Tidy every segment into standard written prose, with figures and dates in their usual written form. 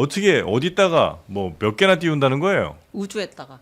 어떻게 어디다가 뭐 몇 개나 띄운다는 거예요? 우주에다가.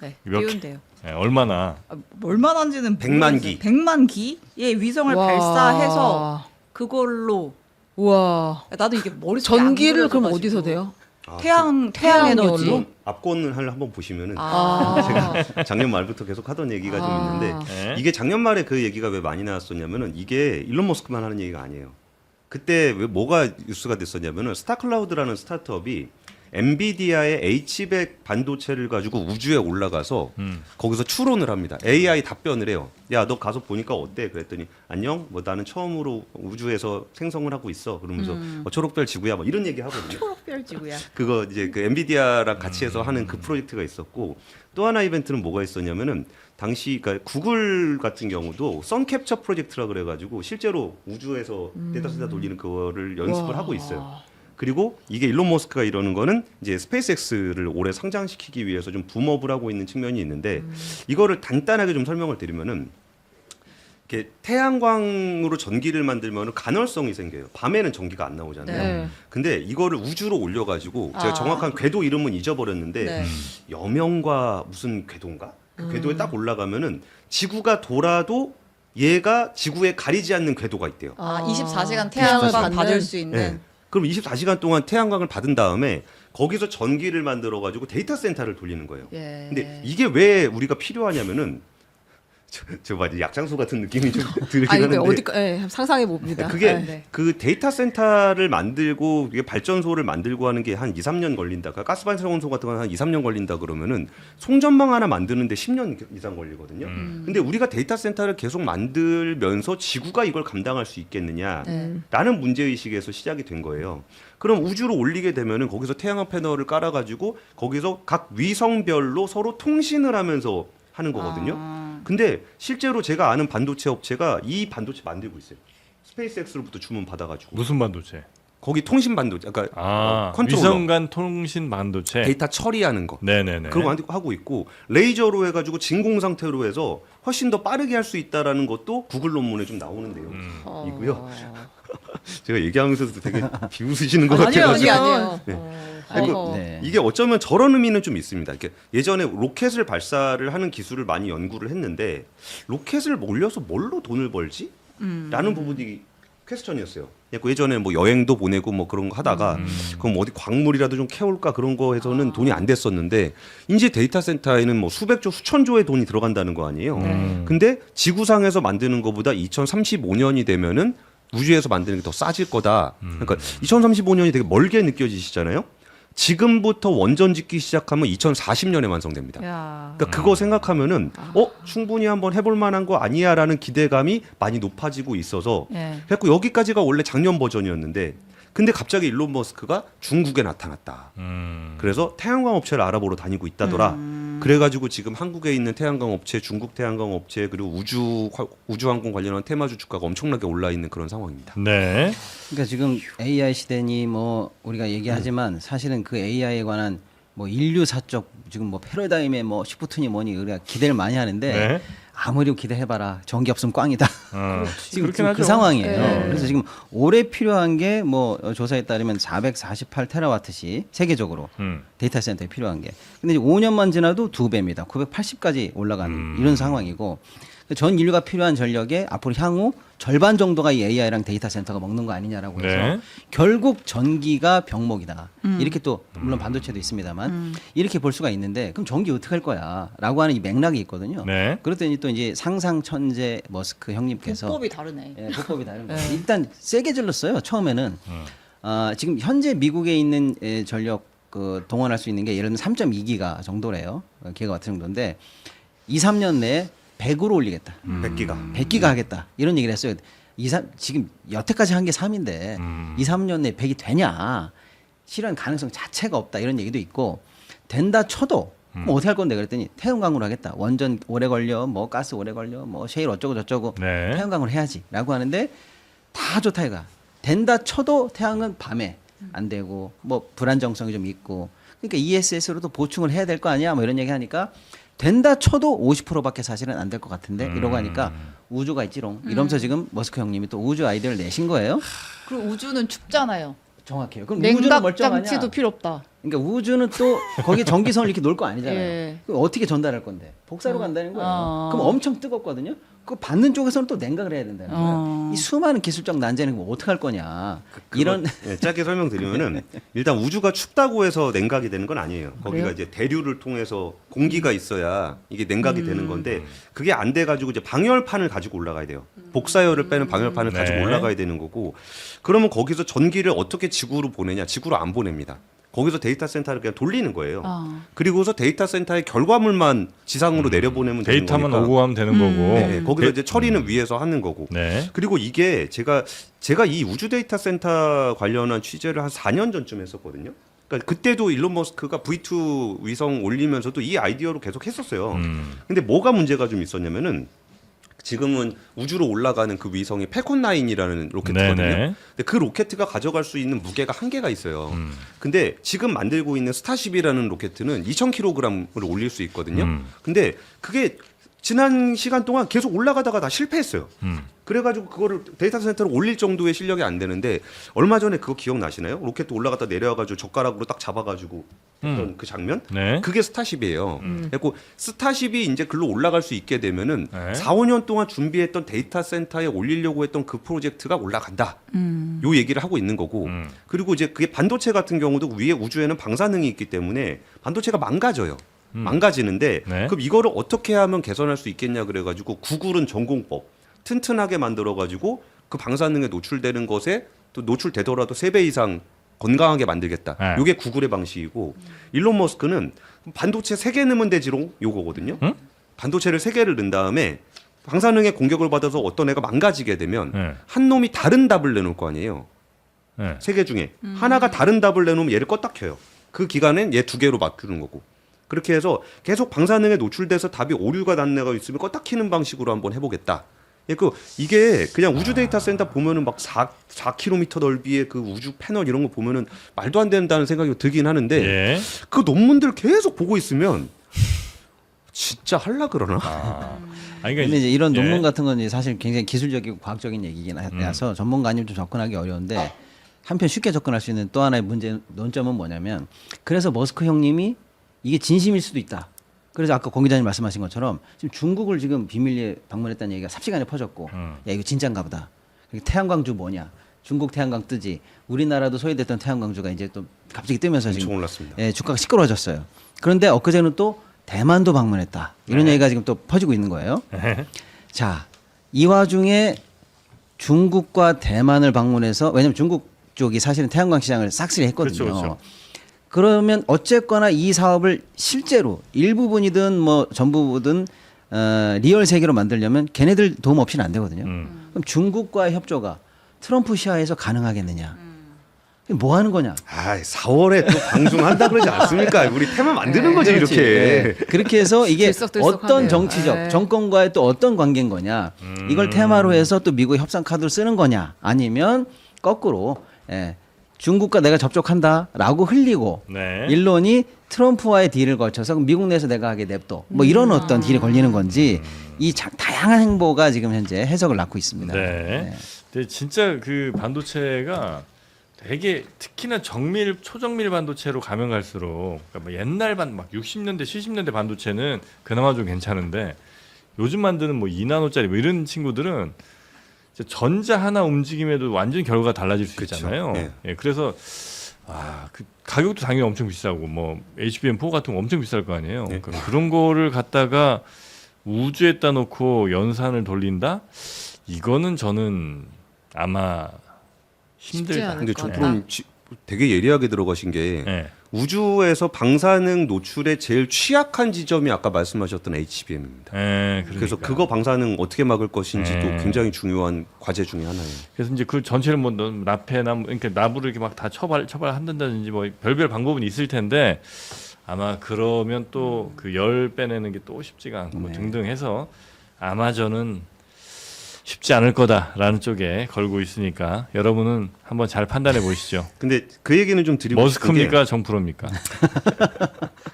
네, 몇 개? 띄운대요. 네, 얼마나? 얼마나인지는 100만 기. 100만 기의 위성을 와. 발사해서 그걸로 우와. 나도 이게 머릿속에 전기를 안 그럼 그려져가지고. 어디서 돼요? 태양 태양열로? 에너지. 압권을 한번 보시면은 아. 작년 말부터 계속 하던 얘기가 좀 있는데 네. 이게 작년 말에 그 얘기가 왜 많이 나왔었냐면은 이게 일론 머스크만 하는 얘기가 아니에요. 그때 왜 뭐가 뉴스가 됐었냐면은 스타클라우드라는 스타트업이 엔비디아의 H100 반도체를 가지고 우주에 올라가서 거기서 추론을 합니다. AI 답변을 해요. 야, 너 가서 보니까 어때? 그랬더니 안녕. 뭐 나는 처음으로 우주에서 생성을 하고 있어. 그러면서 초록별 지구야. 뭐 이런 얘기 하거든요. 초록별 지구야. 그거 이제 그 엔비디아랑 같이 해서 하는 그 프로젝트가 있었고 또 하나 이벤트는 뭐가 있었냐면은 당시 그러니까 구글 같은 경우도 선 캡처 프로젝트라 그래가지고 실제로 우주에서 데이터 센터 돌리는 그거를 연습을 와. 하고 있어요. 그리고 이게 일론 머스크가 이러는 거는 이제 스페이스X를 올해 상장시키기 위해서 좀 붐업을 하고 있는 측면이 있는데 이거를 간단하게 좀 설명을 드리면은 이렇게 태양광으로 전기를 만들면 간헐성이 생겨요. 밤에는 전기가 안 나오잖아요. 네. 근데 이거를 우주로 올려가지고 제가 정확한 궤도 이름은 잊어버렸는데 네. 여명과 무슨 궤도인가? 그 궤도에 딱 올라가면은 지구가 돌아도 얘가 지구에 가리지 않는 궤도가 있대요. 24시간 태양을 24시간 받을 수 있는. 네. 그럼 24시간 동안 태양광을 받은 다음에 거기서 전기를 만들어 가지고 데이터 센터를 돌리는 거예요. 예. 근데 이게 왜 우리가 필요하냐면은 저 맞지 약장소 같은 느낌이 좀 들긴 아니 하는데 어디 상상해 봅니다. 그게 네. 그 데이터 센터를 만들고 이게 발전소를 만들고 하는 게 한 2, 3년 걸린다. 그러니까 가스 발전소 같은 건 한 2, 3년 걸린다 그러면은 송전망 하나 만드는데 10년 이상 걸리거든요. 근데 우리가 데이터 센터를 계속 만들면서 지구가 이걸 감당할 수 있겠느냐라는 문제 의식에서 시작이 된 거예요. 그럼 우주로 올리게 되면은 거기서 태양광 패널을 깔아 가지고 거기서 각 위성별로 서로 통신을 하면서 하는 거거든요. 근데 실제로 제가 아는 반도체 업체가 이 반도체 만들고 있어요. 스페이스X로부터 주문 받아가지고 무슨 반도체? 거기 통신 반도체, 그러니까 컨트롤러, 위성 간 통신 반도체. 데이터 처리하는 거. 네네네. 그런 거 하고 있고 레이저로 해가지고 진공 상태로 해서 훨씬 더 빠르게 할 수 있다라는 것도 구글 논문에 좀 나오는 내용이고요. 제가 얘기하면서도 되게 비웃으시는 것 아니요, 같아요. 아니요. 그리고 이게 어쩌면 저런 의미는 좀 있습니다. 이렇게 예전에 로켓을 발사를 하는 기술을 많이 연구를 했는데 로켓을 올려서 뭘로 돈을 벌지? 라는 부분이 퀘스천이었어요. 예전에 뭐 여행도 보내고 뭐 그런 거 하다가 그럼 어디 광물이라도 좀 캐올까 그런 거 해서는 돈이 안 됐었는데 이제 데이터 센터에는 뭐 수백조 수천조의 돈이 들어간다는 거 아니에요. 근데 지구상에서 만드는 것보다 2035년이 되면은 우주에서 만드는 게 더 싸질 거다. 그러니까 2035년이 되게 멀게 느껴지시잖아요. 지금부터 원전 짓기 시작하면 2040년에 완성됩니다. 야. 그러니까 그거 생각하면은 충분히 한번 해볼 만한 거 아니야라는 기대감이 많이 높아지고 있어서 예. 그래서 여기까지가 원래 작년 버전이었는데 근데 갑자기 일론 머스크가 중국에 나타났다. 그래서 태양광 업체를 알아보러 다니고 있다더라. 그래가지고 지금 한국에 있는 태양광 업체, 중국 태양광 업체 그리고 우주항공 관련한 테마주 주가가 엄청나게 올라 있는 그런 상황입니다. 네. 그러니까 지금 AI 시대니 뭐 우리가 얘기하지만 사실은 그 AI에 관한 뭐 인류사적 지금 뭐 패러다임의 뭐 시프트니 뭐니 우리가 기대를 많이 하는데 네. 아무리 기대해봐라 전기 없으면 꽝이다. 지금 그렇긴 하죠. 그 상황이에요. 네. 그래서 지금 올해 필요한 게 뭐 조사에 따르면 448 테라와트시 세계적으로 데이터 센터에 필요한 게. 근데 이제 5년만 지나도 2배입니다. 980까지 올라가는 이런 상황이고 전 인류가 필요한 전력의 앞으로 향후 절반 정도가 이 AI랑 데이터 센터가 먹는 거 아니냐라고 해서 네. 결국 전기가 병목이다. 이렇게 또 물론 반도체도 있습니다만 이렇게 볼 수가 있는데 그럼 전기 어떻게 할 거야?라고 하는 이 맥락이 있거든요. 네. 그랬더니 또 이제 상상 천재 머스크 형님께서 보법이 다르네. 예, 보법이 다른 거예요. 일단 세게 질렀어요. 처음에는 지금 현재 미국에 있는 전력 그 동원할 수 있는 게 예를 들면 3.2기가 정도래요. 기가와트 정도인데 2, 3년 내에 100으로 올리겠다. 100기가. 100기가 하겠다. 이런 얘기를 했어요. 지금 여태까지 한 게 3인데 2, 3년 내에 100이 되냐. 실현 가능성 자체가 없다. 이런 얘기도 있고 된다 쳐도 그럼 어떻게 할 건데 그랬더니 태양광으로 하겠다. 원전 오래 걸려. 뭐 가스 오래 걸려. 뭐 셰일 어쩌고 저쩌고 네. 태양광으로 해야지. 라고 하는데 다 좋다 이가. 된다 쳐도 태양은 밤에 안 되고 뭐 불안정성이 좀 있고 그러니까 ESS로도 보충을 해야 될 거 아니야. 뭐 이런 얘기 하니까 된다 쳐도 50%밖에 사실은 안 될 것 같은데 이러고 하니까 우주가 있지롱 이러면서 지금 머스크 형님이 또 우주 아이디어를 내신 거예요. 그리고 우주는 춥잖아요. 정확해요. 그럼 우주는 냉각 멀쩡하냐? 장치도 필요 없다. 그러니까 우주는 또 거기 전기선을 이렇게 놓을 거 아니잖아요. 예. 그럼 어떻게 전달할 건데? 복사로 간다는 거예요. 어. 그럼 엄청 뜨겁거든요. 그 받는 쪽에서는 또 냉각을 해야 된다는 거예요. 어. 이 수많은 기술적 난제는 뭐 어떻게 할 거냐? 이런 예, 짧게 설명드리면은 일단 우주가 춥다고 해서 냉각이 되는 건 아니에요. 거기가 그래요? 이제 대류를 통해서 공기가 있어야 이게 냉각이 되는 건데 그게 안 돼 가지고 이제 방열판을 가지고 올라가야 돼요. 복사열을 빼는 방열판을 가지고 네. 올라가야 되는 거고 그러면 거기서 전기를 어떻게 지구로 보내냐? 지구로 안 보냅니다. 거기서 데이터 센터를 그냥 돌리는 거예요. 그리고서 데이터 센터의 결과물만 지상으로 내려보내면 되는 거니까. 데이터만 오고 가면 되는 거고. 네, 거기서 이제 처리는 위에서 하는 거고. 네. 그리고 이게 제가 이 우주 데이터 센터 관련한 취재를 한 4년 전쯤 했었거든요. 그러니까 그때도 일론 머스크가 V2 위성 올리면서도 이 아이디어로 계속 했었어요. 근데 뭐가 문제가 좀 있었냐면은 지금은 우주로 올라가는 그 위성이 팰콘 9이라는 로켓이거든요. 네네. 근데 그 로켓가 가져갈 수 있는 무게가 한계가 있어요. 근데 지금 만들고 있는 스타쉽이라는 로켓은 2,000kg을 올릴 수 있거든요. 근데 그게 지난 시간 동안 계속 올라가다가 다 실패했어요. 그래가지고 그거를 데이터 센터로 올릴 정도의 실력이 안 되는데 얼마 전에 그거 기억나시나요? 로켓 올라갔다 내려와가지고 젓가락으로 딱 잡아가지고 했던 그 장면? 네. 그게 스타쉽이에요. 그리고 스타쉽이 이제 글로 올라갈 수 있게 되면은 네. 4, 5년 동안 준비했던 데이터 센터에 올리려고 했던 그 프로젝트가 올라간다. 요 얘기를 하고 있는 거고. 그리고 이제 그게 반도체 같은 경우도 위에 우주에는 방사능이 있기 때문에 반도체가 망가져요. 망가지는데 네. 그럼 이거를 어떻게 하면 개선할 수 있겠냐 그래가지고 구글은 전공법 튼튼하게 만들어가지고 그 방사능에 노출되는 것에 또 노출되더라도 3배 이상 건강하게 만들겠다. 네. 요게 구글의 방식이고 일론 머스크는 반도체 3개 넣으면 되지롱 요거거든요. 반도체를 3개를 넣은 다음에 방사능의 공격을 받아서 어떤 애가 망가지게 되면 네. 한 놈이 다른 답을 내놓을 거 아니에요. 네. 3개 중에 하나가 다른 답을 내놓으면 얘를 껐다 켜요. 그 기간엔 얘 2개로 바꾸는 거고. 그렇게 해서 계속 방사능에 노출돼서 답이 오류가 난 애가 있으면 껐다 키는 방식으로 한번 해보겠다. 이게 그냥 우주 데이터 센터 보면은 막 4km 넓이의 그 우주 패널 이런 거 보면은 말도 안 된다는 생각이 들긴 하는데 예. 그 논문들 계속 보고 있으면 진짜 할라 그러나? 아니, 근데 이제 이런 예. 논문 같은 건 이제 사실 굉장히 기술적이고 과학적인 얘기긴 해서 전문가님 좀 접근하기 어려운데 한편 쉽게 접근할 수 있는 또 하나의 논점은 뭐냐면 그래서 머스크 형님이 이게 진심일 수도 있다. 그래서 아까 공 기자님 말씀하신 것처럼 지금 중국을 지금 비밀리에 방문했다는 얘기가 삽시간에 퍼졌고 야 이거 진짠가 보다. 태양광주 뭐냐. 중국 태양광 뜨지. 우리나라도 소외됐던 태양광주가 이제 또 갑자기 뜨면서 지금 엄청 올랐습니다. 예, 주가가 시끄러워졌어요. 그런데 엊그제는 또 대만도 방문했다. 이런 얘기가 지금 또 퍼지고 있는 거예요. 자, 이 와중에 중국과 대만을 방문해서 왜냐하면 중국 쪽이 사실은 태양광 시장을 싹쓸이 했거든요. 그렇죠, 그렇죠. 그러면 어쨌거나 이 사업을 실제로 일부분이든 뭐 전부든 리얼 세계로 만들려면 걔네들 도움 없이는 안 되거든요. 그럼 중국과의 협조가 트럼프 시하에서 가능하겠느냐? 뭐 하는 거냐? 아, 4월에 또 방송한다 그러지 않습니까? 우리 테마 만드는 거지 그렇지. 이렇게. 네. 그렇게 해서 이게 들썩들썩하네요. 어떤 정치적 네. 정권과의 또 어떤 관계인 거냐? 이걸 테마로 해서 또 미국의 협상 카드를 쓰는 거냐? 아니면 거꾸로 중국과 내가 접촉한다라고 흘리고 네. 일론이 트럼프와의 딜을 거쳐서 그럼 미국 내에서 내가 하게 냅둬 뭐 이런 어떤 딜이 걸리는 건지 이 다양한 행보가 지금 현재 해석을 낳고 있습니다. 네. 근데 진짜 그 반도체가 되게 특히나 초정밀 반도체로 가면 갈수록 그러니까 뭐 옛날 막 60년대 70년대 반도체는 그나마 좀 괜찮은데 요즘 만드는 뭐 2나노짜리 뭐 이런 친구들은 전자 하나 움직임에도 완전 결과가 달라질 수 그쵸. 있잖아요. 네. 예, 그래서 그 가격도 당연히 엄청 비싸고 뭐 HBM4 같은 거 엄청 비쌀 거 아니에요. 네. 그러니까 그런 거를 갖다가 우주에다 놓고 연산을 돌린다? 이거는 저는 아마 힘들다. 않을 근데 것 조프로님 되게 예리하게 들어가신 게 예. 우주에서 방사능 노출에 제일 취약한 지점이 아까 말씀하셨던 HBM입니다. 예, 그래서 그러니까. 그거 방사능 어떻게 막을 것인지도 네. 굉장히 중요한 과제 중에 하나예요. 그래서 이제 그 전체를 뭐 라페나 그러니까 나부를 이렇게 막 다 처발한다든지 뭐 별별 방법은 있을 텐데 아마 그러면 또 그 열 빼내는 게 또 쉽지가 않고 뭐 등등 해서 아마 저는 쉽지 않을 거다라는 쪽에 걸고 있으니까 여러분은 한번 잘 판단해 보시죠. 근데 그 얘기는 좀 드리고 싶은 게 머스크입니까 정프로입니까?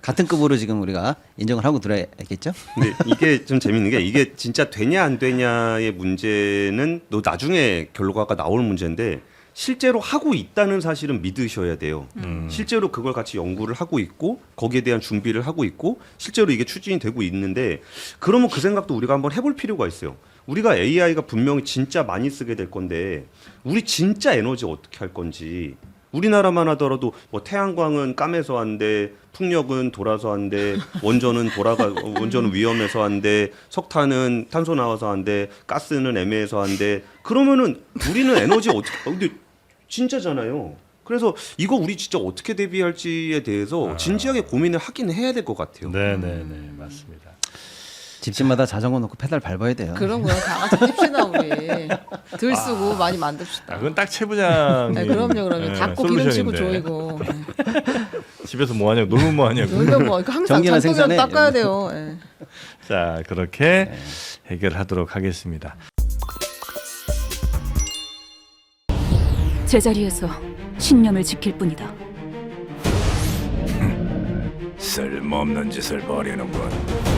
같은 급으로 지금 우리가 인정을 하고 들어야겠죠? 근데 이게 좀 재밌는 게 이게 진짜 되냐 안 되냐의 문제는 또 나중에 결과가 나올 문제인데 실제로 하고 있다는 사실은 믿으셔야 돼요. 실제로 그걸 같이 연구를 하고 있고 거기에 대한 준비를 하고 있고 실제로 이게 추진이 되고 있는데 그러면 그 생각도 우리가 한번 해볼 필요가 있어요. 우리가 AI가 분명히 진짜 많이 쓰게 될 건데 우리 진짜 에너지 어떻게 할 건지 우리나라만 하더라도 뭐 태양광은 까매서 한대, 풍력은 돌아서 한대, 원전은 위험해서 한대, 석탄은 탄소 나와서 한대, 가스는 애매해서 한대. 그러면은 우리는 에너지 어떻게? 근데 진짜잖아요. 그래서 이거 우리 진짜 어떻게 대비할지에 대해서 진지하게 고민을 하긴 해야 될 것 같아요. 네네네 맞습니다. 집집마다 자전거 놓고 페달 밟아야 돼요. 그런 거요. 다 같이 킵시다 우리. 들 쓰고 많이 만듭시다. 그건 딱 최 부장님. 네, 그럼요. 닦고 기름치고 솔루션인데. 조이고. 집에서 뭐 하냐고 놀면 뭐 하냐고. 놀면 뭐 이거 항상 전기나 잔뜩이라도 생산해. 닦아야 돼요. 예. 자 그렇게 해결하도록 하겠습니다. 제자리에서 신념을 지킬 뿐이다. 쓸모없는 짓을 벌이는군.